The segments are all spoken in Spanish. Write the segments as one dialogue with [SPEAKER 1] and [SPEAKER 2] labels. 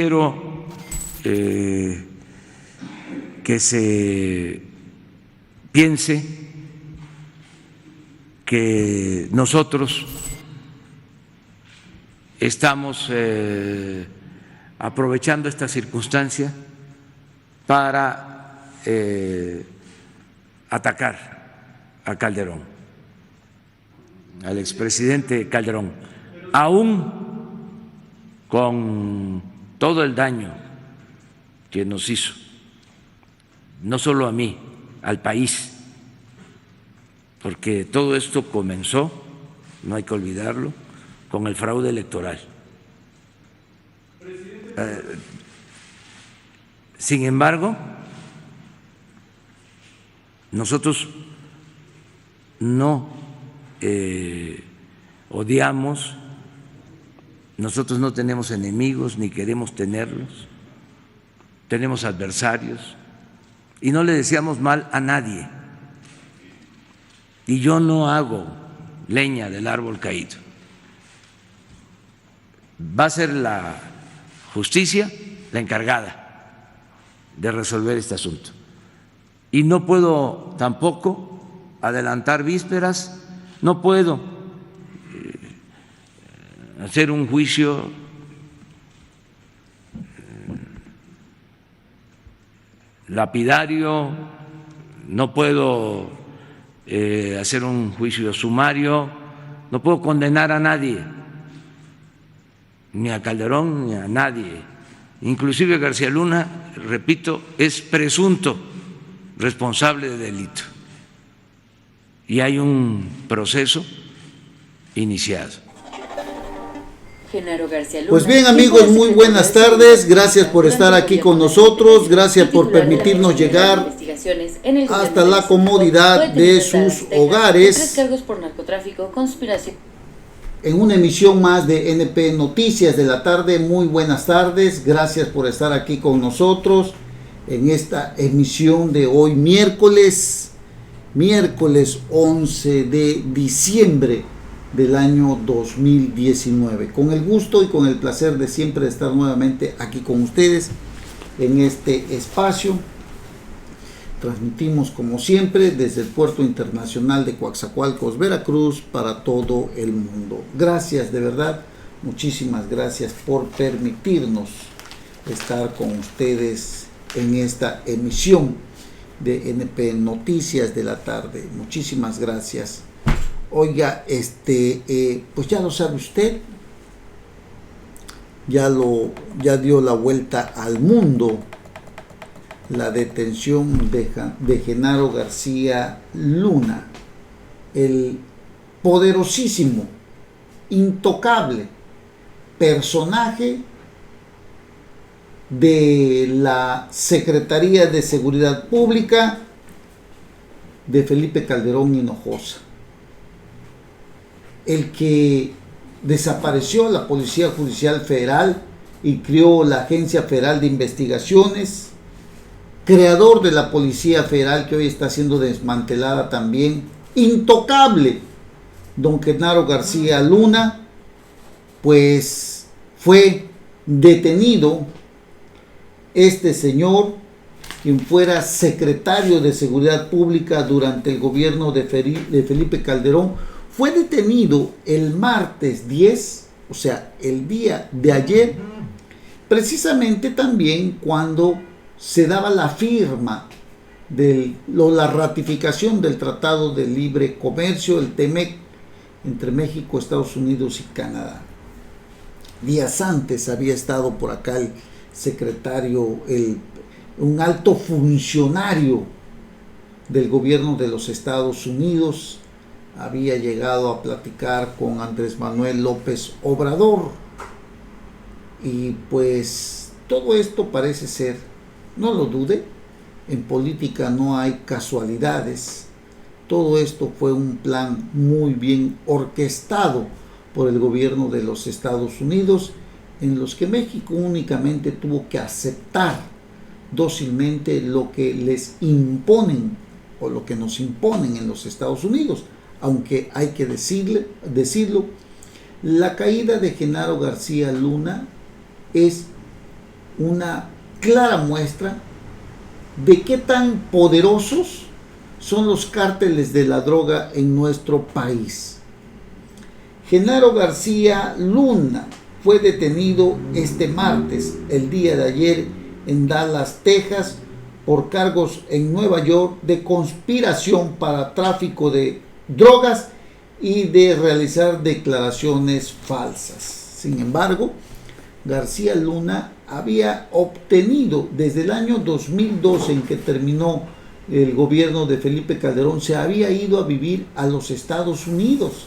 [SPEAKER 1] Quiero que se piense que nosotros estamos aprovechando esta circunstancia para atacar a Calderón, al expresidente Calderón, aún con todo el daño que nos hizo, no solo a mí, al país, porque todo esto comenzó, no hay que olvidarlo, con el fraude electoral. Sin embargo, nosotros no odiamos, nosotros no tenemos enemigos ni queremos tenerlos, tenemos adversarios y no le deseamos mal a nadie. Y yo no hago leña del árbol caído. Va a ser la justicia la encargada de resolver este asunto. Y no puedo tampoco adelantar vísperas, no puedo hacer un juicio lapidario, no puedo hacer un juicio sumario, no puedo condenar a nadie, ni a Calderón ni a nadie. Inclusive García Luna, repito, es presunto responsable de delito y hay un proceso iniciado.
[SPEAKER 2] Pues bien, amigos, muy buenas tardes, gracias por estar aquí con nosotros, gracias por permitirnos llegar hasta la comodidad de sus hogares en una emisión más de NP Noticias de la tarde. Muy buenas tardes, gracias por estar aquí con nosotros en esta emisión de hoy miércoles 11 de diciembre del año 2019. Con el gusto y con el placer de siempre estar nuevamente aquí con ustedes en este espacio. Transmitimos como siempre desde el Puerto Internacional de Coatzacoalcos, Veracruz, para todo el mundo. Gracias, de verdad, muchísimas gracias por permitirnos estar con ustedes en esta emisión de NP Noticias de la tarde. Muchísimas gracias. Oiga, pues ya lo sabe usted, ya dio la vuelta al mundo la detención de Genaro García Luna, el poderosísimo, intocable personaje de la Secretaría de Seguridad Pública de Felipe Calderón Hinojosa, el que desapareció la Policía Judicial Federal y creó la Agencia Federal de Investigaciones, creador de la Policía Federal que hoy está siendo desmantelada también, intocable, don Genaro García Luna, pues fue detenido este señor, quien fuera secretario de Seguridad Pública durante el gobierno de Felipe Calderón. Fue detenido el martes 10, o sea, el día de ayer, precisamente también cuando se daba la firma la ratificación del Tratado de Libre Comercio, el TEMEC, entre México, Estados Unidos y Canadá. Días antes había estado por acá el secretario, un alto funcionario del gobierno de los Estados Unidos, había llegado a platicar con Andrés Manuel López Obrador, y pues todo esto parece ser, no lo dude, en política no hay casualidades, todo esto fue un plan muy bien orquestado por el gobierno de los Estados Unidos, en los que México únicamente tuvo que aceptar dócilmente lo que les imponen o lo que nos imponen en los Estados Unidos. Aunque hay que decirlo, la caída de Genaro García Luna es una clara muestra de qué tan poderosos son los cárteles de la droga en nuestro país. Genaro García Luna fue detenido este martes, el día de ayer, en Dallas, Texas, por cargos en Nueva York de conspiración para tráfico de drogas y de realizar declaraciones falsas. Sin embargo, García Luna había obtenido desde el año 2012, en que terminó el gobierno de Felipe Calderón, se había ido a vivir a los Estados Unidos.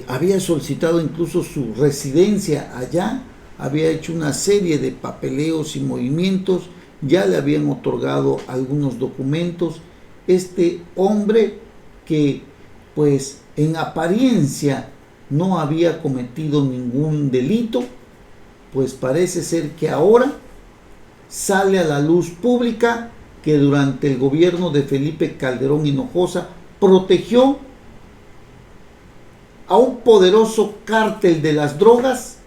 [SPEAKER 2] Había solicitado incluso su residencia allá, había hecho una serie de papeleos y movimientos, ya le habían otorgado algunos documentos. Este hombre que pues en apariencia no había cometido ningún delito, pues parece ser que ahora sale a la luz pública que durante el gobierno de Felipe Calderón Hinojosa protegió a un poderoso cártel de las drogas,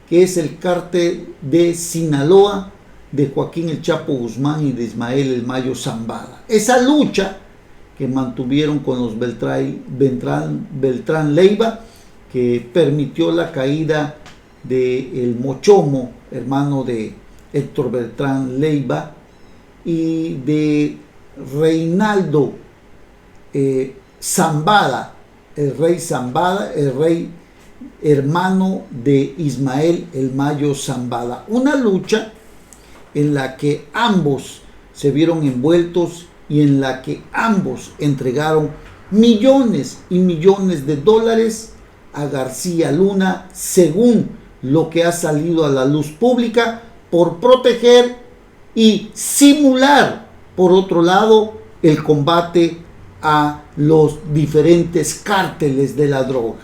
[SPEAKER 2] que es el cártel de Sinaloa, de Joaquín El Chapo Guzmán y de Ismael El Mayo Zambada. Esa lucha que mantuvieron con los Beltrán Leiva, que permitió la caída de el Mochomo, hermano de Héctor Beltrán Leiva, y de Reinaldo Zambada, el rey Zambada, el rey hermano de Ismael El Mayo Zambada. Una lucha en la que ambos se vieron envueltos y en la que ambos entregaron millones y millones de dólares a García Luna, según lo que ha salido a la luz pública, por proteger y simular, por otro lado, el combate a los diferentes cárteles de la droga.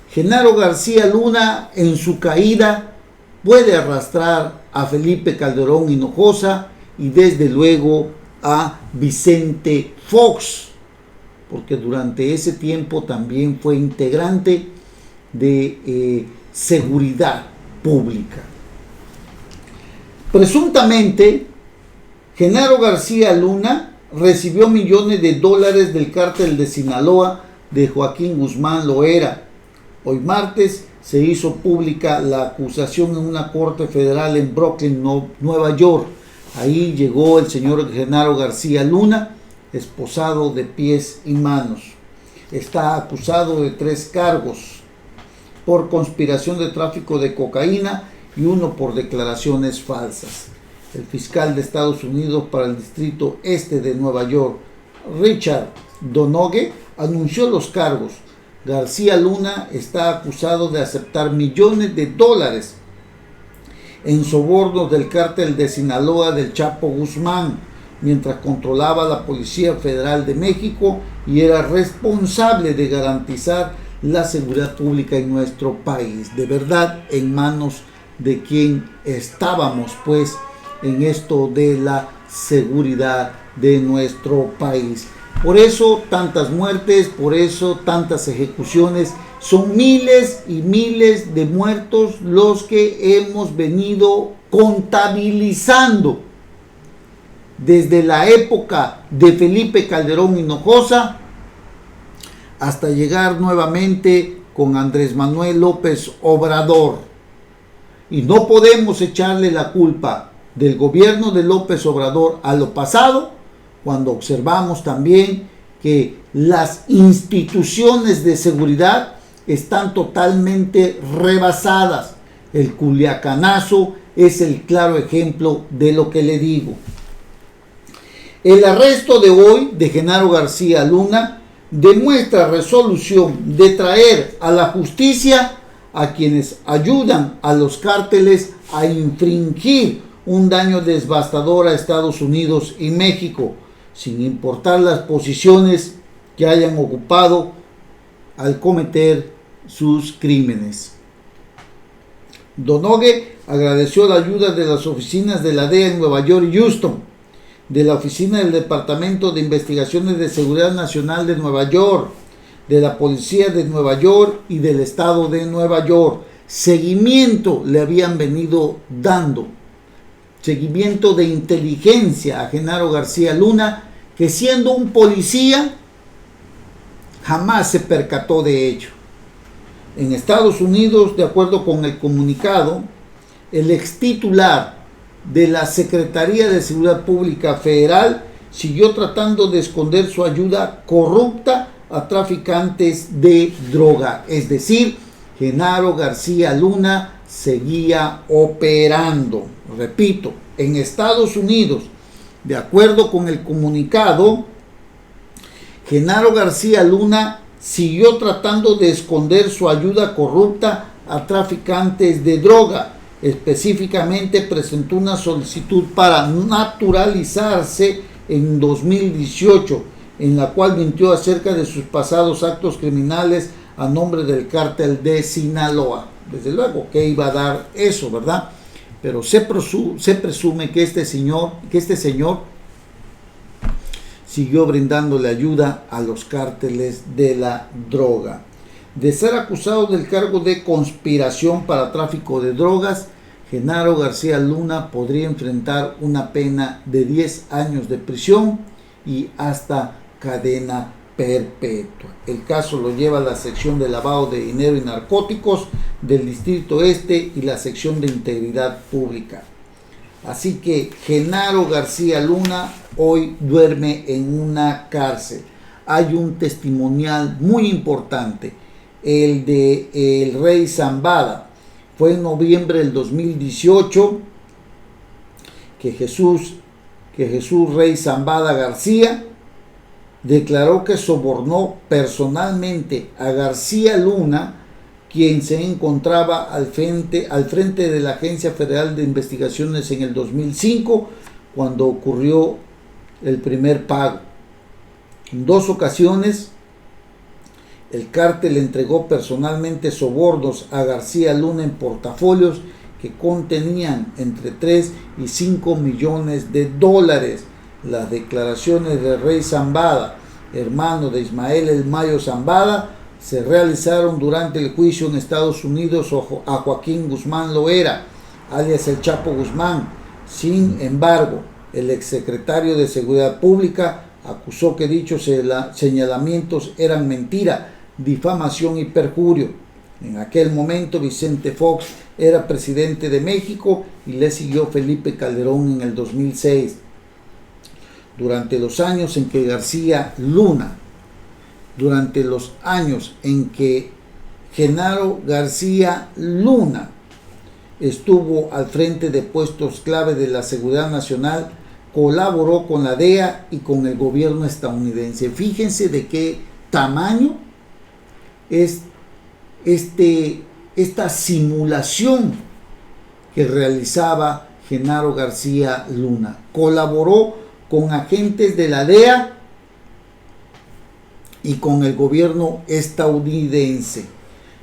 [SPEAKER 2] Genaro García Luna, en su caída, puede arrastrar a Felipe Calderón Hinojosa y desde luego a Vicente Fox, porque durante ese tiempo también fue integrante de seguridad pública. Presuntamente, Genaro García Luna recibió millones de dólares del cártel de Sinaloa de Joaquín Guzmán Loera. Hoy martes se hizo pública la acusación en una corte federal en Brooklyn, Nueva York. Ahí llegó el señor Genaro García Luna, esposado de pies y manos. Está acusado de 3 cargos: por conspiración de tráfico de cocaína y 1 por declaraciones falsas. El fiscal de Estados Unidos para el Distrito Este de Nueva York, Richard Donoghue, anunció los cargos. García Luna está acusado de aceptar millones de dólares en sobornos del cártel de Sinaloa del Chapo Guzmán, mientras controlaba la Policía Federal de México y era responsable de garantizar la seguridad pública en nuestro país. De verdad, en manos de quien estábamos, pues, en esto de la seguridad de nuestro país. Por eso tantas muertes, por eso tantas ejecuciones. Son miles y miles de muertos los que hemos venido contabilizando desde la época de Felipe Calderón Hinojosa hasta llegar nuevamente con Andrés Manuel López Obrador. Y no podemos echarle la culpa del gobierno de López Obrador a lo pasado, cuando observamos también que las instituciones de seguridad están totalmente rebasadas. El Culiacanazo es el claro ejemplo de lo que le digo. El arresto de hoy de Genaro García Luna demuestra resolución de traer a la justicia a quienes ayudan a los cárteles a infringir un daño devastador a Estados Unidos y México, sin importar las posiciones que hayan ocupado al cometer sus crímenes. Donoghue agradeció la ayuda de las oficinas de la DEA en Nueva York y Houston, de la oficina del Departamento de Investigaciones de Seguridad Nacional de Nueva York, de la Policía de Nueva York y del Estado de Nueva York. seguimiento le habían venido dando, seguimiento de inteligencia a Genaro García Luna, que siendo un policía jamás se percató de ello. En Estados Unidos, de acuerdo con el comunicado, el ex titular de la Secretaría de Seguridad Pública Federal siguió tratando de esconder su ayuda corrupta a traficantes de droga. Es decir, Genaro García Luna seguía operando. Repito, en Estados Unidos, de acuerdo con el comunicado, Genaro García Luna siguió tratando de esconder su ayuda corrupta a traficantes de droga. Específicamente presentó una solicitud para naturalizarse en 2018, en la cual mintió acerca de sus pasados actos criminales a nombre del cártel de Sinaloa. Desde luego que iba a dar eso, ¿verdad? Pero se presume que este señor siguió brindándole ayuda a los cárteles de la droga. De ser acusado del cargo de conspiración para tráfico de drogas, Genaro García Luna podría enfrentar una pena de 10 años de prisión y hasta cadena perpetua. El caso lo lleva a la sección de lavado de dinero y narcóticos del Distrito Este y la sección de integridad pública. Así que Genaro García Luna hoy duerme en una cárcel. Hay un testimonial muy importante, el de el Rey Zambada. Fue en noviembre del 2018 que Jesús Rey Zambada García declaró que sobornó personalmente a García Luna, quien se encontraba al frente de la Agencia Federal de Investigaciones en el 2005, cuando ocurrió el primer pago. En 2 ocasiones, el cártel entregó personalmente sobornos a García Luna en portafolios que contenían entre 3 y 5 millones de dólares. Las declaraciones de Rey Zambada, hermano de Ismael El Mayo Zambada, se realizaron durante el juicio en Estados Unidos a Joaquín Guzmán Loera, alias El Chapo Guzmán. Sin embargo, el exsecretario de Seguridad Pública acusó que dichos señalamientos eran mentira, difamación y perjurio. En aquel momento Vicente Fox era presidente de México y le siguió Felipe Calderón en el 2006. Durante los años en que Genaro García Luna estuvo al frente de puestos clave de la seguridad nacional, colaboró con la DEA y con el gobierno estadounidense. Fíjense de qué tamaño es esta simulación que realizaba Genaro García Luna. Colaboró con agentes de la DEA y con el gobierno estadounidense.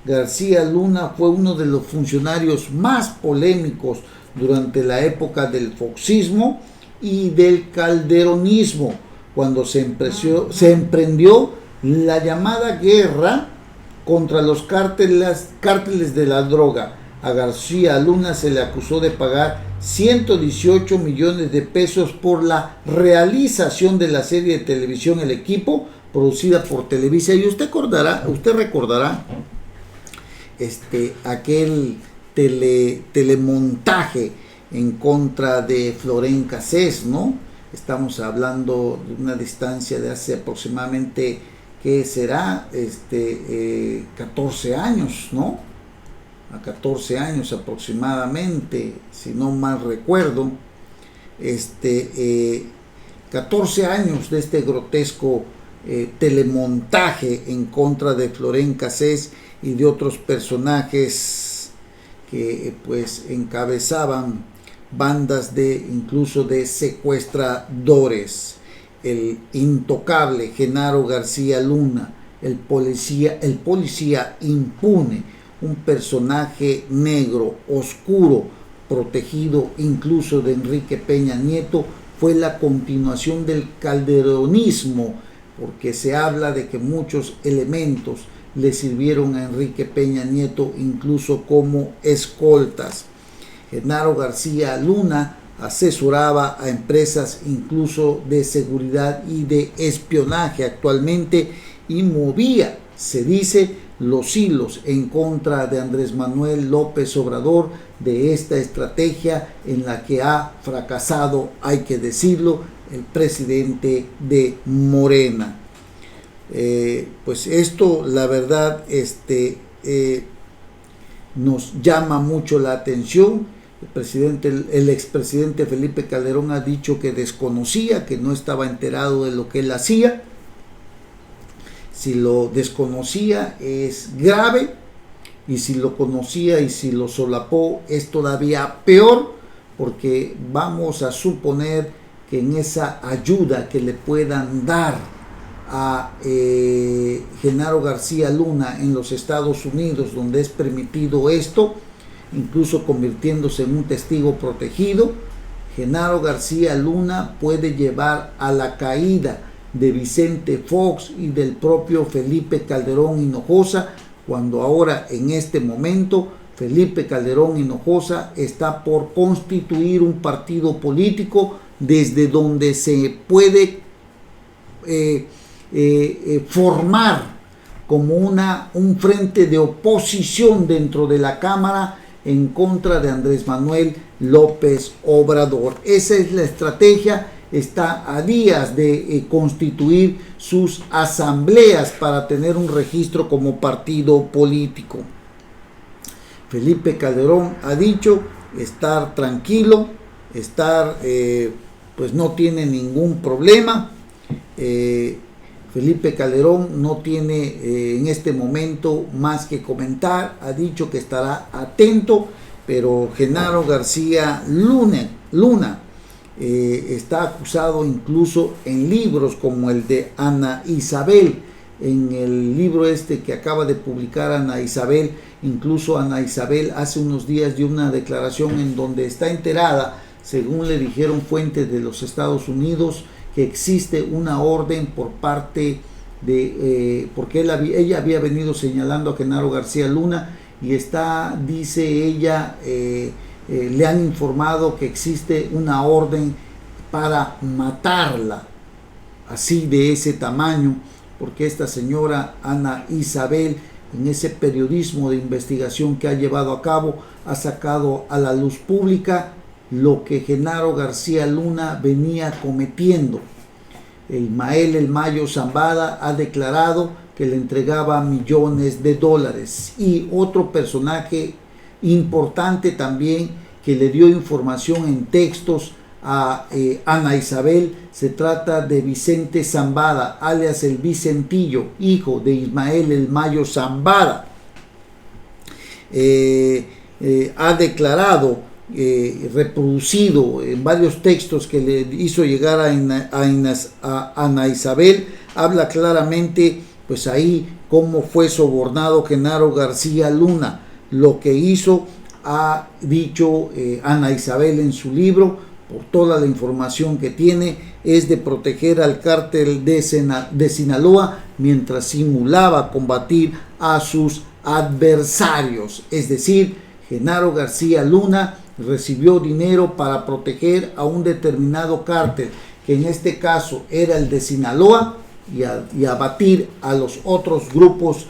[SPEAKER 2] García Luna fue uno de los funcionarios más polémicos durante la época del foxismo y del calderonismo, cuando se emprendió la llamada guerra contra los cárteles de la droga. A García Luna se le acusó de pagar 118 millones de pesos por la realización de la serie de televisión El Equipo, producida por Televisa. Y usted recordará aquel telemontaje en contra de Florén Cassés, ¿no? Estamos hablando de una distancia de hace aproximadamente, ¿qué será? 14 años, ¿no? A 14 años aproximadamente, si no mal recuerdo. 14 años de este grotesco telemontaje en contra de Florén Cassés y de otros personajes que pues encabezaban bandas incluso de secuestradores. El intocable Genaro García Luna, el policía impune, un personaje negro, oscuro, protegido incluso de Enrique Peña Nieto, fue la continuación del calderonismo, porque se habla de que muchos elementos le sirvieron a Enrique Peña Nieto incluso como escoltas. Genaro García Luna asesoraba a empresas incluso de seguridad y de espionaje actualmente y movía, se dice, los hilos en contra de Andrés Manuel López Obrador de esta estrategia en la que ha fracasado, hay que decirlo, el presidente de Morena. Pues esto, la verdad, nos llama mucho la atención. El expresidente Felipe Calderón ha dicho que desconocía, que no estaba enterado de lo que él hacía. Si lo desconocía es grave, y si lo conocía y si lo solapó es todavía peor, porque vamos a suponer que en esa ayuda que le puedan dar a Genaro García Luna en los Estados Unidos, donde es permitido esto, incluso convirtiéndose en un testigo protegido, Genaro García Luna puede llevar a la caída de Vicente Fox y del propio Felipe Calderón Hinojosa, cuando ahora en este momento Felipe Calderón Hinojosa está por constituir un partido político desde donde se puede formar como un frente de oposición dentro de la Cámara en contra de Andrés Manuel López Obrador. Esa es la estrategia. Está a días de constituir sus asambleas para tener un registro como partido político. Felipe Calderón ha dicho estar tranquilo, pues no tiene ningún problema. Felipe Calderón no tiene en este momento más que comentar, ha dicho que estará atento, pero Genaro García Luna está acusado incluso en libros como el de Ana Isabel. En el libro que acaba de publicar Ana Isabel, incluso Ana Isabel hace unos días dio una declaración en donde está enterada, según le dijeron fuentes de los Estados Unidos, que existe una orden por parte de, porque ella había venido señalando a Genaro García Luna y dice ella, le han informado que existe una orden para matarla, así de ese tamaño, porque esta señora Ana Isabel, en ese periodismo de investigación que ha llevado a cabo, ha sacado a la luz pública lo que Genaro García Luna venía cometiendo. Ismael El Mayo Zambada ha declarado que le entregaba millones de dólares, y otro personaje importante también que le dio información en textos a Ana Isabel, se trata de Vicente Zambada, alias el Vicentillo, hijo de Ismael El Mayo Zambada. Ha declarado, reproducido en varios textos que le hizo llegar a Ana Isabel, habla claramente pues ahí cómo fue sobornado Genaro García Luna. Lo que hizo, ha dicho Ana Isabel en su libro, por toda la información que tiene, es de proteger al cártel de Sinaloa mientras simulaba combatir a sus adversarios. Es decir, Genaro García Luna recibió dinero para proteger a un determinado cártel, que en este caso era el de Sinaloa, y abatir a los otros grupos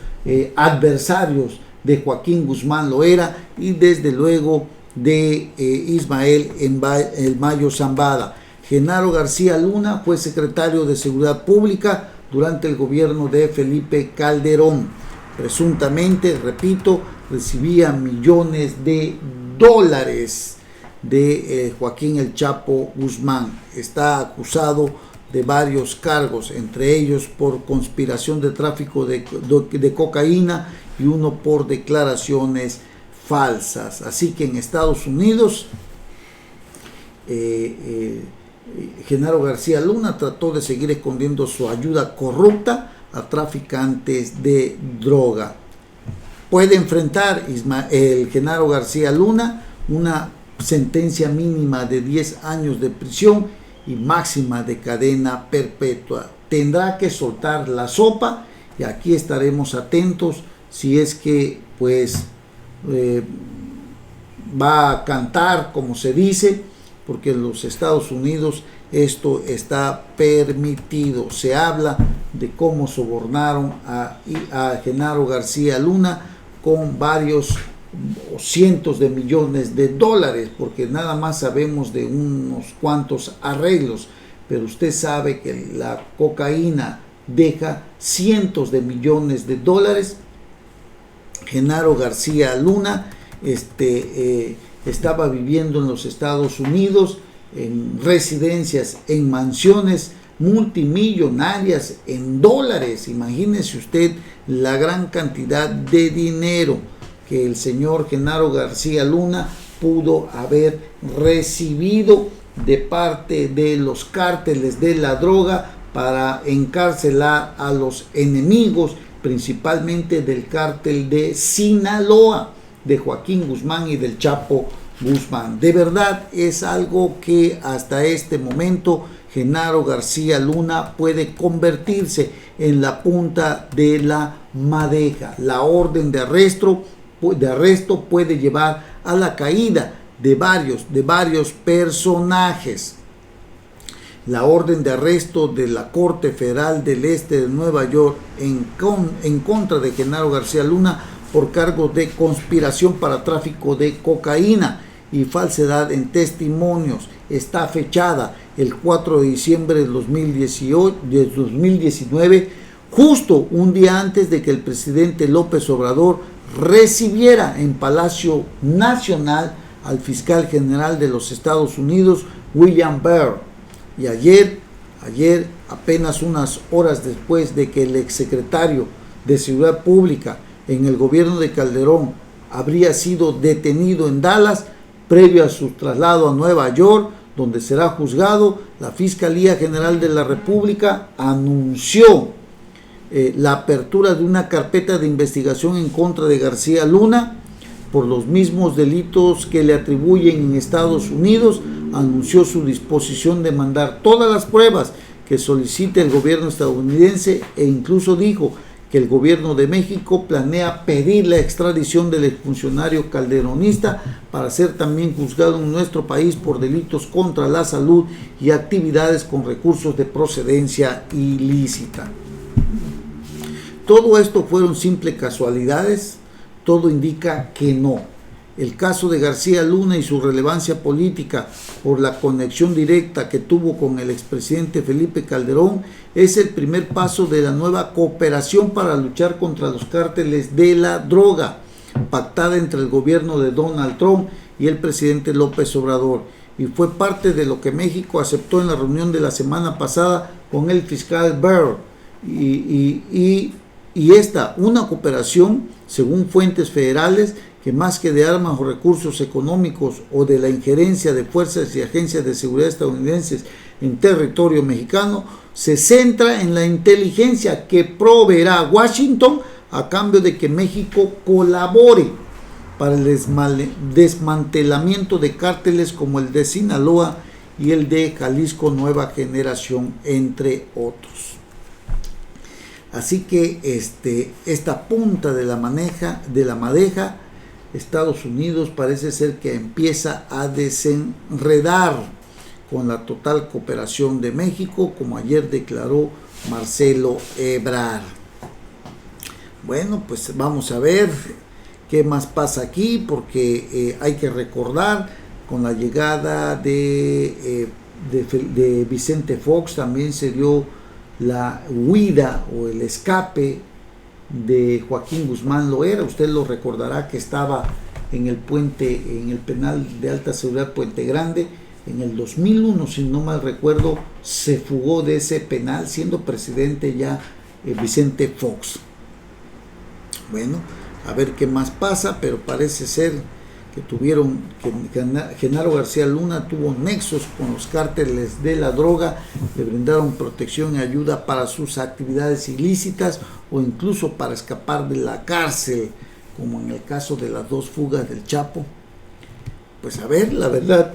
[SPEAKER 2] adversarios de Joaquín Guzmán Loera y desde luego de Ismael El Mayo Zambada. Genaro García Luna fue secretario de Seguridad Pública durante el gobierno de Felipe Calderón. Presuntamente, repito, recibía millones de dólares de Joaquín El Chapo Guzmán. Está acusado de varios cargos, entre ellos por conspiración de tráfico de cocaína y uno por declaraciones falsas. Así que en Estados Unidos Genaro García Luna trató de seguir escondiendo su ayuda corrupta a traficantes de droga. Puede enfrentar el Genaro García Luna una sentencia mínima de 10 años de prisión y máxima de cadena perpetua. Tendrá que soltar la sopa y aquí estaremos atentos si es que pues va a cantar como se dice, porque en los Estados Unidos esto está permitido. Se habla de cómo sobornaron a Genaro García Luna con varios o cientos de millones de dólares, porque nada más sabemos de unos cuantos arreglos, pero usted sabe que la cocaína deja cientos de millones de dólares. Genaro García Luna estaba viviendo en los Estados Unidos, en residencias, en mansiones multimillonarias en dólares. Imagínese usted la gran cantidad de dinero que el señor Genaro García Luna pudo haber recibido de parte de los cárteles de la droga para encarcelar a los enemigos, principalmente del cártel de Sinaloa, de Joaquín Guzmán y del Chapo Guzmán. De verdad es algo que hasta este momento Genaro García Luna puede convertirse en la punta de la madeja. La orden de arresto puede llevar a la caída de varios personajes. La orden de arresto de la Corte Federal del Este de Nueva York en contra de Genaro García Luna por cargos de conspiración para tráfico de cocaína y falsedad en testimonios está fechada el 4 de diciembre de 2019, justo un día antes de que el presidente López Obrador recibiera en Palacio Nacional al fiscal general de los Estados Unidos, William Barr. Y ayer, apenas unas horas después de que el exsecretario de Seguridad Pública en el gobierno de Calderón habría sido detenido en Dallas, previo a su traslado a Nueva York, donde será juzgado, la Fiscalía General de la República anunció la apertura de una carpeta de investigación en contra de García Luna por los mismos delitos que le atribuyen en Estados Unidos. Anunció su disposición de mandar todas las pruebas que solicite el gobierno estadounidense e incluso dijo que el gobierno de México planea pedir la extradición del exfuncionario calderonista para ser también juzgado en nuestro país por delitos contra la salud y actividades con recursos de procedencia ilícita. ¿Todo esto fueron simples casualidades? Todo indica que no. El caso de García Luna y su relevancia política por la conexión directa que tuvo con el expresidente Felipe Calderón es el primer paso de la nueva cooperación para luchar contra los cárteles de la droga, pactada entre el gobierno de Donald Trump y el presidente López Obrador, y fue parte de lo que México aceptó en la reunión de la semana pasada con el fiscal Barr, una cooperación, según fuentes federales, que más que de armas o recursos económicos o de la injerencia de fuerzas y agencias de seguridad estadounidenses en territorio mexicano, se centra en la inteligencia que proveerá Washington a cambio de que México colabore para el desmantelamiento de cárteles como el de Sinaloa y el de Jalisco Nueva Generación, entre otros. Así que esta punta de la madeja, Estados Unidos parece ser que empieza a desenredar con la total cooperación de México, como ayer declaró Marcelo Ebrard. Bueno, pues vamos a ver qué más pasa aquí, porque hay que recordar, con la llegada de Vicente Fox también se dio la huida o el escape de Joaquín Guzmán Loera. Usted lo recordará que estaba en el penal de alta seguridad Puente Grande en el 2001, si no mal recuerdo, se fugó de ese penal siendo presidente ya Vicente Fox. Bueno, a ver qué más pasa, pero parece ser que Genaro García Luna tuvo nexos con los cárteles de la droga, le brindaron protección y ayuda para sus actividades ilícitas o incluso para escapar de la cárcel, como en el caso de las 2 fugas del Chapo. Pues a ver, la verdad,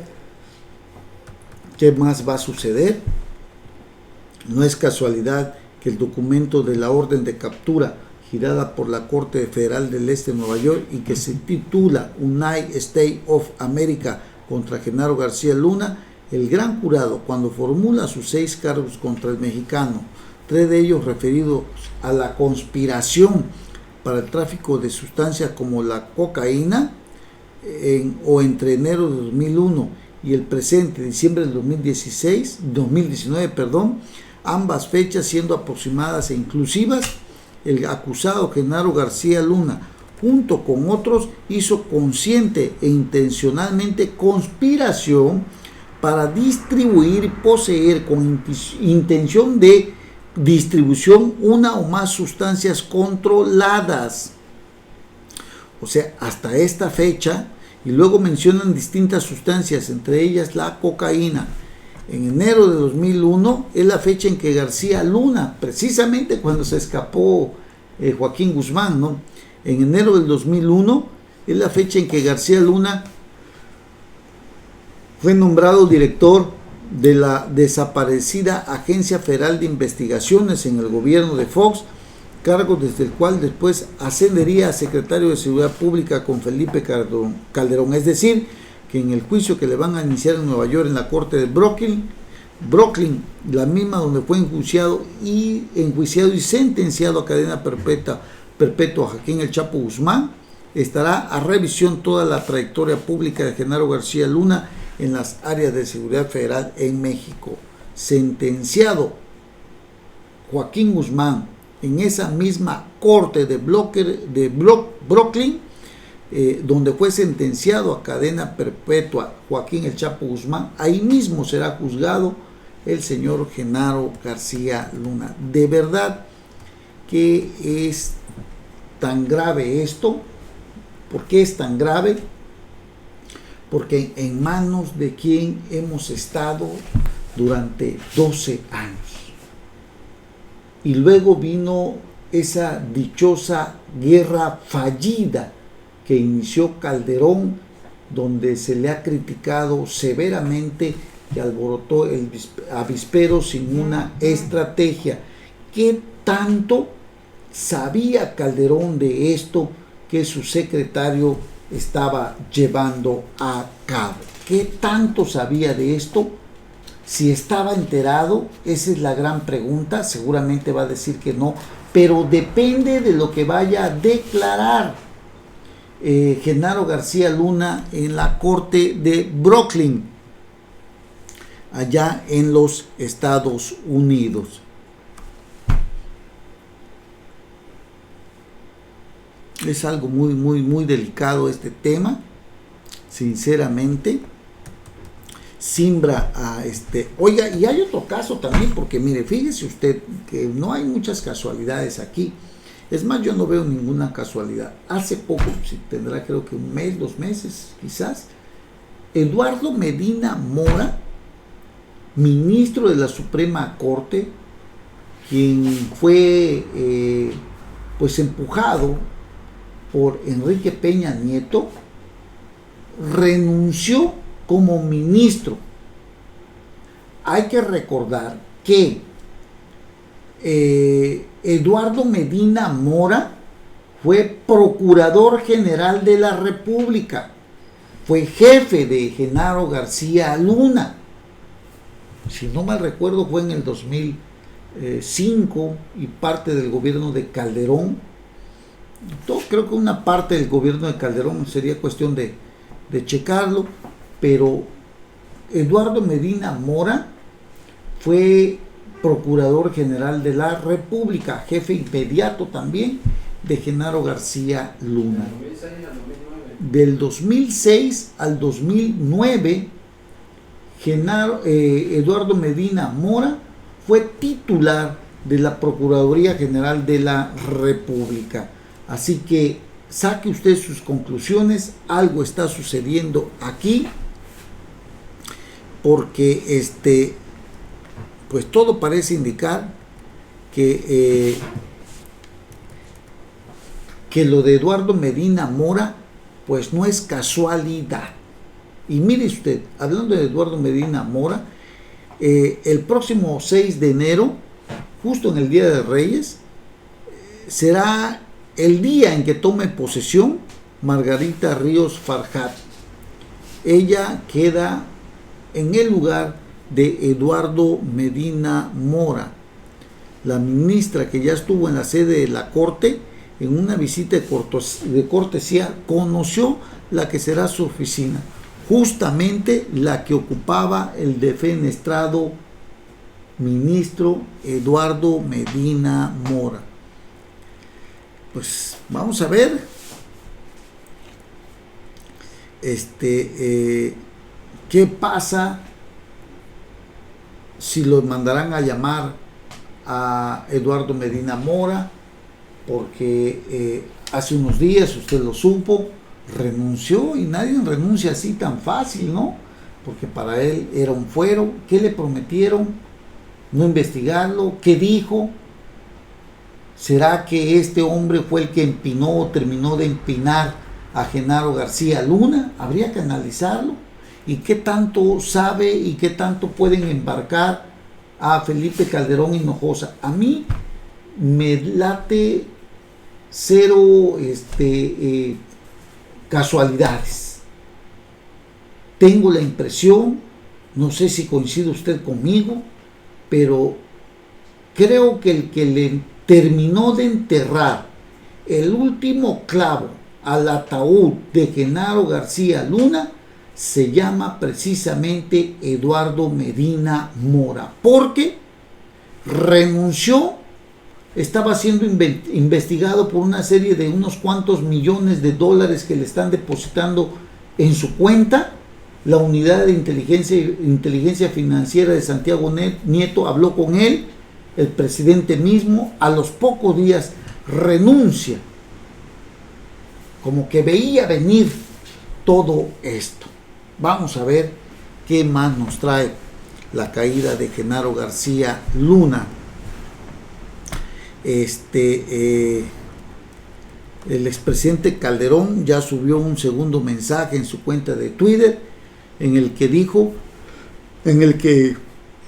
[SPEAKER 2] ¿qué más va a suceder? No es casualidad que el documento de la orden de captura girada por la Corte Federal del Este de Nueva York y que se titula United States of America contra Genaro García Luna, el gran jurado, cuando formula sus 6 cargos contra el mexicano, 3 de ellos referidos a la conspiración para el tráfico de sustancias como la cocaína, entre enero de 2001 y el presente, diciembre del 2019, ambas fechas siendo aproximadas e inclusivas, el acusado Genaro García Luna, junto con otros, hizo consciente e intencionalmente conspiración para distribuir y poseer con intención de distribución una o más sustancias controladas. O sea, hasta esta fecha, y luego mencionan distintas sustancias, entre ellas la cocaína. En enero de 2001 es la fecha en que García Luna, precisamente cuando se escapó Joaquín Guzmán, ¿no? En enero del 2001 es la fecha en que García Luna fue nombrado director de la desaparecida Agencia Federal de Investigaciones en el gobierno de Fox, cargo desde el cual después ascendería a secretario de Seguridad Pública con Felipe Calderón. Es decir, que en el juicio que le van a iniciar en Nueva York en la corte de Brooklyn, la misma donde fue enjuiciado y sentenciado a cadena perpetua a Joaquín El Chapo Guzmán, estará a revisión toda la trayectoria pública de Genaro García Luna en las áreas de seguridad federal en México. Sentenciado Joaquín Guzmán en esa misma corte de Brooklyn, donde fue sentenciado a cadena perpetua Joaquín El Chapo Guzmán, ahí mismo será juzgado el señor Genaro García Luna. De verdad que es tan grave esto. ¿Por qué es tan grave? Porque en manos de quien hemos estado durante 12 años. Y luego vino esa dichosa guerra fallida que inició Calderón, donde se le ha criticado severamente que alborotó el avispero sin una estrategia. ¿Qué tanto sabía Calderón de esto que su secretario estaba llevando a cabo? ¿Qué tanto sabía de esto? Si estaba enterado, esa es la gran pregunta. Seguramente va a decir que no, pero depende de lo que vaya a declarar Genaro García Luna en la corte de Brooklyn, allá en los Estados Unidos. Es algo muy delicado este tema, sinceramente. Simbra a Oiga, y hay otro caso también, porque mire, fíjese usted que no hay muchas casualidades aquí. Es más, yo no veo ninguna casualidad. Hace poco, tendrá creo que 1 mes, 2 meses, quizás, Eduardo Medina Mora, ministro de la Suprema Corte, quien fue empujado por Enrique Peña Nieto, renunció como ministro. Hay que recordar que Eduardo Medina Mora fue procurador general de la República, fue jefe de Genaro García Luna. Si no mal recuerdo, fue en el 2005 y parte del gobierno de Calderón. Creo que una parte del gobierno de Calderón, sería cuestión de checarlo, pero Eduardo Medina Mora fue procurador general de la República, jefe inmediato también de Genaro García Luna. Del 2006 al 2009, Eduardo Medina Mora fue titular de la Procuraduría General de la República. Así que saque usted sus conclusiones. Algo está sucediendo aquí, porque pues todo parece indicar que lo de Eduardo Medina Mora pues no es casualidad. Y mire usted, hablando de Eduardo Medina Mora, el próximo 6 de enero justo en el Día de Reyes, será el día en que tome posesión Margarita Ríos Farjat. Ella queda en el lugar de Eduardo Medina Mora, la ministra que ya estuvo en la sede de la Corte. En una visita de cortesía conoció la que será su oficina, justamente la que ocupaba el defenestrado ministro Eduardo Medina Mora. Pues vamos a ver qué pasa, si los mandarán a llamar a Eduardo Medina Mora, porque hace unos días, usted lo supo, renunció, y nadie renuncia así tan fácil, ¿no? Porque para él era un fuero. ¿Qué le prometieron? No investigarlo. ¿Qué dijo? ¿Será que este hombre fue el que empinó o terminó de empinar a Genaro García Luna? Habría que analizarlo. ¿Y qué tanto sabe y qué tanto pueden embarcar a Felipe Calderón Hinojosa? A mí me late cero casualidades. Tengo la impresión, no sé si coincide usted conmigo, pero creo que el que le terminó de enterrar el último clavo al ataúd de Genaro García Luna se llama precisamente Eduardo Medina Mora, porque renunció, estaba siendo investigado por una serie de unos cuantos millones de dólares que le están depositando en su cuenta. La unidad de inteligencia financiera de Santiago Nieto habló con él, el presidente mismo a los pocos días renuncia, como que veía venir todo esto. Vamos a ver qué más nos trae la caída de Genaro García Luna. El expresidente Calderón ya subió un segundo mensaje en su cuenta de Twitter, en el que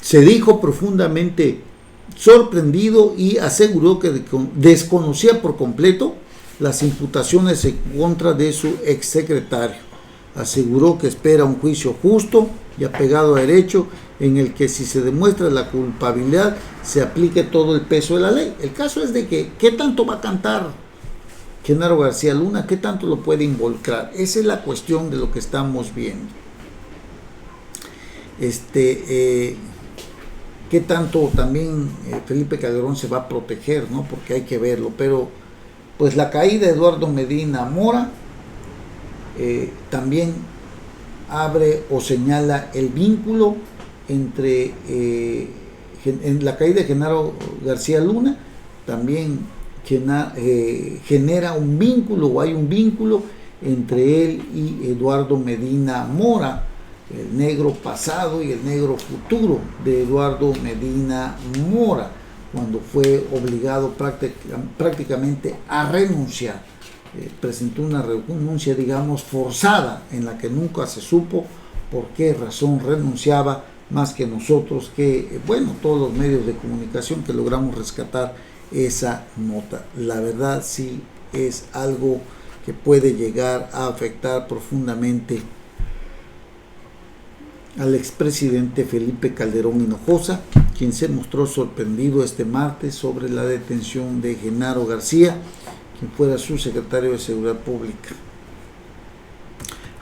[SPEAKER 2] se dijo profundamente sorprendido y aseguró que desconocía por completo las imputaciones en contra de su exsecretario. Aseguró que espera un juicio justo y apegado a derecho, en el que, si se demuestra la culpabilidad, se aplique todo el peso de la ley. El caso es de que ¿qué tanto va a cantar Genaro García Luna? ¿Qué tanto lo puede involucrar? Esa es la cuestión de lo que estamos viendo. ¿Qué tanto también Felipe Calderón se va a proteger, ¿no? Porque hay que verlo. Pero pues la caída de Eduardo Medina Mora también abre o señala el vínculo entre en la caída de Genaro García Luna, también genera un vínculo, o hay un vínculo entre él y Eduardo Medina Mora, el negro pasado y el negro futuro de Eduardo Medina Mora, cuando fue obligado prácticamente a renunciar. Presentó una renuncia, digamos, forzada, en la que nunca se supo por qué razón renunciaba, más que nosotros, todos los medios de comunicación que logramos rescatar esa nota. La verdad sí es algo que puede llegar a afectar profundamente al expresidente Felipe Calderón Hinojosa, quien se mostró sorprendido este martes sobre la detención de Genaro García, quien fuera su secretario de Seguridad Pública.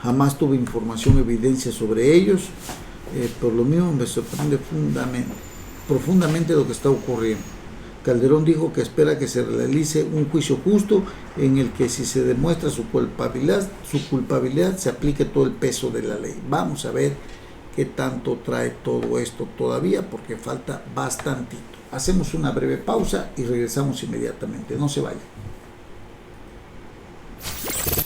[SPEAKER 2] Jamás tuve información o evidencia sobre ellos. Por lo mismo me sorprende profundamente lo que está ocurriendo. Calderón dijo que espera que se realice un juicio justo, en el que, si se demuestra su culpabilidad se aplique todo el peso de la ley. Vamos a ver qué tanto trae todo esto todavía, porque falta bastantito. Hacemos una breve pausa y regresamos inmediatamente. No se vayan.